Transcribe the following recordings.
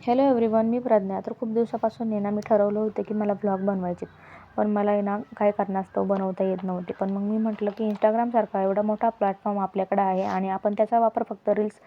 Hello everyone, मी प्रज्ञा. तर खूप दिवसापासून आहे ना मी ठरवलं होतं की मला व्लॉग बनवायचे, पण मला आहे ना काही कारणास्तव बनवता येत नव्हते. पण मग मी म्हटलं की इंस्टाग्रामसारखा एवढा मोठा प्लॅटफॉर्म आपल्याकडे आहे आणि आपण त्याचा वापर फक्त रील्स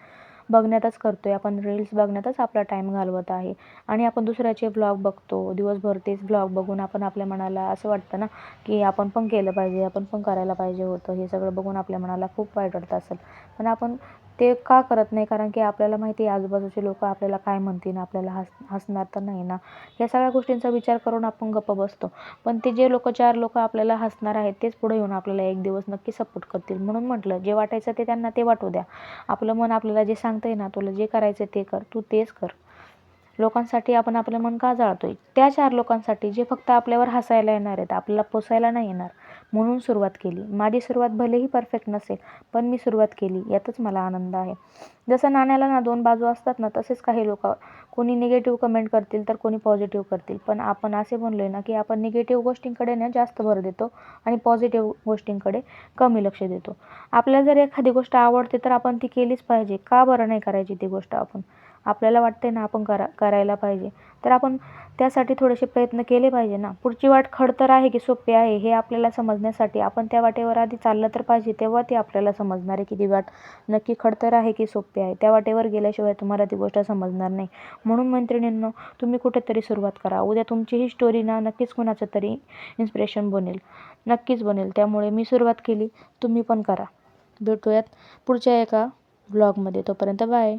बघण्यातच करतो आहे. आपण रील्स बघण्यातच आपला टाईम घालवत आहे आणि आपण दुसऱ्याचे व्लॉग बघतो. दिवसभर तेच व्लॉग बघून आपण आपल्या मनाला असं वाटतं ना की आपण पण केलं पाहिजे, आपण पण करायला पाहिजे होतं. हे सगळं बघून आपल्या मनाला खूप वाईट वाटत असेल, पण आपण ते का करत नाही? कारण की आपल्याला माहिती आहे आजूबाजूचे लोक आपल्याला काय म्हणतील, आपल्याला हसणार तर नाही ना. या सगळ्या गोष्टींचा विचार करून आपण गप्प बसतो. पण ते जे चार लोक आपल्याला हसणार आहेत तेच पुढे येऊन आपल्याला एक दिवस नक्की सपोर्ट करतील. म्हणून म्हटलं, जे वाटायचं ते त्यांना ते वाटू द्या. आपलं मन आपल्याला जे सांगतंय ना, तुला जे करायचं ते कर, तू तेच कर. लोकांसाठी आपण आपलं मन का जाळतोय? त्या 4 लोकांसाठी जे फक्त आपल्यावर हसायला येणार आहेत, आपल्याला पोसायला नाही येणार. म्हणून सुरुवात केली. माझी सुरुवात भलेही परफेक्ट नसेल, पण मी सुरुवात केली, यातच मला आनंद आहे. जसं नाण्याला ना 2 बाजू असतात ना, तसेच काही लोक कोणी निगेटिव्ह कमेंट करतील तर कोणी पॉझिटिव्ह करतील. पण आपण असे बनलोय ना की आपण निगेटिव्ह गोष्टींकडे ना जास्त भर देतो आणि पॉझिटिव्ह गोष्टींकडे कमी लक्ष देतो. आपल्याला जर एखादी गोष्ट आवडते तर आपण ती केलीच पाहिजे. का बरं नाही करायची ती गोष्ट? आपल्याला वाटते ना आपण करायला पाहिजे, तर आपण त्यासाठी थोडेसे प्रयत्न केले पाहिजे ना. पुढची वाट खडतर आहे की सोपी आहे हे आपल्याला समजण्यासाठी आपण त्या वाटेवर आधी चाललं तर पाहिजे. तेव्हा ती आपल्याला समजणार आहे की ती वाट नक्की खडतर आहे की सोपी आहे. त्या वाटेवर गेल्याशिवाय तुम्हाला ती गोष्ट समजणार नाही. म्हणून मैत्रिणींनो, तुम्ही कुठेतरी सुरुवात करा. उद्या तुमची ही स्टोरी ना नक्कीच कुणाचं तरी इन्स्पिरेशन बनेल, नक्कीच बनेल. त्यामुळे मी सुरुवात केली, तुम्ही पण करा. भेटूयात पुढच्या एका व्लॉगमध्ये. तोपर्यंत बाय.